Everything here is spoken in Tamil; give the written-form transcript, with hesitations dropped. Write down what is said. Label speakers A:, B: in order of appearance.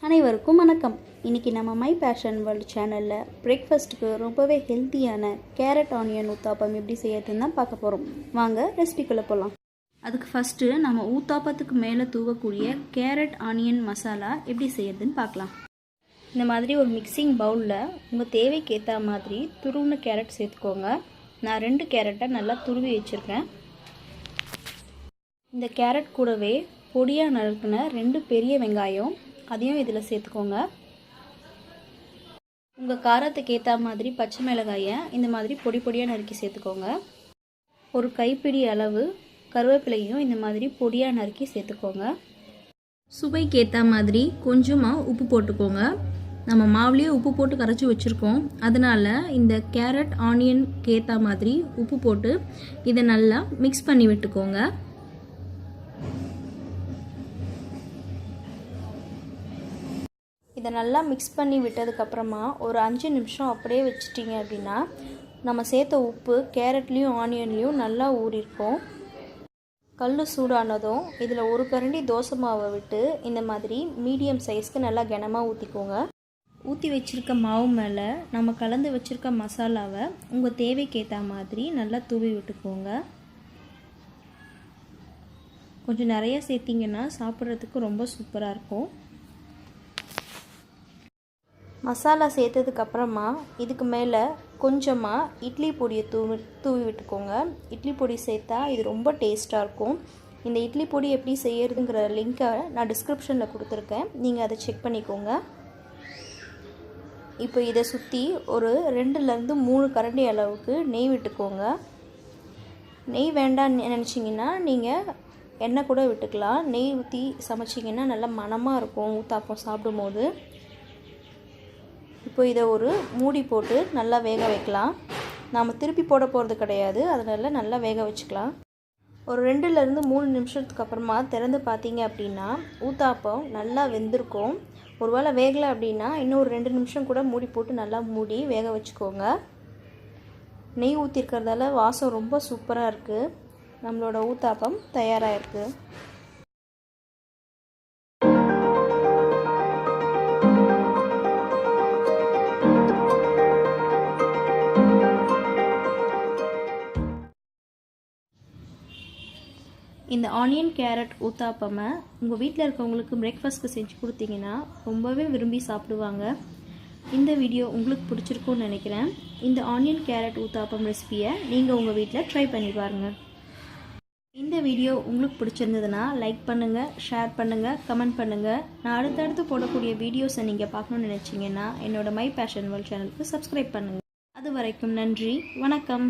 A: அனைவருக்கும் வணக்கம். இன்றைக்கி நம்ம மை பேஷன் வேர்ல்டு சேனலில் பிரேக்ஃபாஸ்ட்டுக்கு ரொம்பவே ஹெல்த்தியான கேரட் ஆனியன் ஊத்தாப்பம் எப்படி செய்யறதுன்னு தான் பார்க்க போகிறோம். வாங்க ரெசிபிக்குள்ளே போகலாம். அதுக்கு ஃபஸ்ட்டு நம்ம ஊத்தாப்பத்துக்கு மேலே தூவக்கூடிய கேரட் ஆனியன் மசாலா எப்படி செய்யறதுன்னு பார்க்கலாம். இந்த மாதிரி ஒரு மிக்சிங் பவுலில் உங்கள் தேவைக்கு ஏற்ற மாதிரி துருவின கேரட் சேர்த்துக்கோங்க. நான் 2 கேரட்டை நல்லா துருவி வச்சுருக்கேன். இந்த கேரட் கூடவே பொடியாக நறுக்கின 2 பெரிய வெங்காயம் அதையும் இதில் சேர்த்துக்கோங்க. உங்கள் காரத்துக்கு ஏற்ற மாதிரி பச்சை மிளகாயை இந்த மாதிரி பொடி பொடியாக நறுக்கி சேர்த்துக்கோங்க. ஒரு கைப்பிடி அளவு கருவேப்பிலையும் இந்த மாதிரி பொடியாக நறுக்கி சேர்த்துக்கோங்க. சுவைக்கு ஏற்ற மாதிரி கொஞ்சமாக உப்பு போட்டுக்கோங்க. நம்ம மாவுலேயே உப்பு போட்டு கரைச்சி வச்சுருக்கோம். அதனால் இந்த கேரட் ஆனியனுக்கு ஏற்ற மாதிரி உப்பு போட்டு இதை நல்லா மிக்ஸ் பண்ணி விட்டுக்கோங்க. இதை நல்லா மிக்ஸ் பண்ணி விட்டதுக்கப்புறமா ஒரு 5 நிமிஷம் அப்படியே வச்சிட்டிங்க அப்படின்னா நம்ம சேர்த்த உப்பு கேரட்லேயும் ஆனியன்லேயும் நல்லா ஊறியிருக்கும். கல் சூடானதும் இதில் ஒரு கரண்டி தோசை மாவை விட்டு இந்த மாதிரி மீடியம் சைஸ்க்கு நல்லா கனமாக ஊற்றிக்கோங்க. ஊற்றி வச்சுருக்க மாவு மேலே நம்ம கலந்து வச்சுருக்க மசாலாவை உங்கள் தேவைக்கு ஏற்ற மாதிரி நல்லா தூவி விட்டுக்கோங்க. கொஞ்சம் நிறைய சேர்த்திங்கன்னா சாப்பிட்றதுக்கு ரொம்ப சூப்பராக இருக்கும். மசாலா சேர்த்ததுக்கப்புறமா இதுக்கு மேலே கொஞ்சமாக இட்லி பொடியை தூவி விட்டுக்கோங்க. இட்லி பொடி சேர்த்தா இது ரொம்ப டேஸ்ட்டாக இருக்கும். இந்த இட்லி பொடி எப்படி செய்யறதுங்கிற லிங்க்கை நான் டிஸ்கிரிப்ஷனில் கொடுத்துருக்கேன், நீங்கள் அதை செக் பண்ணிக்கோங்க. இப்போ இதை சுற்றி ஒரு 2லேருந்து 3 கரண்டி அளவுக்கு நெய் விட்டுக்கோங்க. நெய் வேண்டான்னு நினச்சிங்கன்னா நீங்கள் எண்ணெய் கூட விட்டுக்கலாம். நெய் ஊற்றி சமைச்சிங்கன்னா நல்லா மணமாக இருக்கும் ஊத்தாப்பம் சாப்பிடும்போது. இப்போ இதை ஒரு மூடி போட்டு நல்லா வேக வைக்கலாம். நாம் திருப்பி போட போகிறது கிடையாது, அதனால் நல்லா வேக வச்சுக்கலாம். ஒரு 2லேருந்து 3 நிமிஷத்துக்கு அப்புறமா திறந்து பார்த்தீங்க அப்படின்னா ஊத்தாப்பம் நல்லா வெந்திருக்கும். ஒருவேளை வேகலை அப்படின்னா இன்னும் ஒரு 2 நிமிஷம் கூட மூடி போட்டு நல்லா மூடி வேக வச்சுக்கோங்க. நெய் ஊற்றிருக்கிறதால வாசம் ரொம்ப சூப்பராக இருக்குது. நம்மளோட ஊத்தாப்பம் தயாராக இருக்குது. இந்த ஆனியன் கேரட் ஊத்தாப்பமை உங்கள் வீட்டில் இருக்கவங்களுக்கு பிரேக்ஃபாஸ்ட்டுக்கு செஞ்சு கொடுத்தீங்கன்னா ரொம்பவே விரும்பி சாப்பிடுவாங்க. இந்த வீடியோ உங்களுக்கு பிடிச்சிருக்கும்னு நினைக்கிறேன். இந்த ஆனியன் கேரட் ஊத்தாப்பம் ரெசிபியை நீங்கள் உங்கள் வீட்டில் ட்ரை பண்ணி பாருங்கள். இந்த வீடியோ உங்களுக்கு பிடிச்சிருந்ததுன்னா லைக் பண்ணுங்கள், ஷேர் பண்ணுங்கள், கமெண்ட் பண்ணுங்கள். நான் அடுத்தடுத்து போடக்கூடிய வீடியோஸை நீங்கள் பார்க்கணுன்னு நினச்சிங்கன்னா என்னோடய மை பேஷன் வேர்ல்ட் சேனலுக்கு சப்ஸ்கிரைப் பண்ணுங்கள். அது வரைக்கும் நன்றி, வணக்கம்.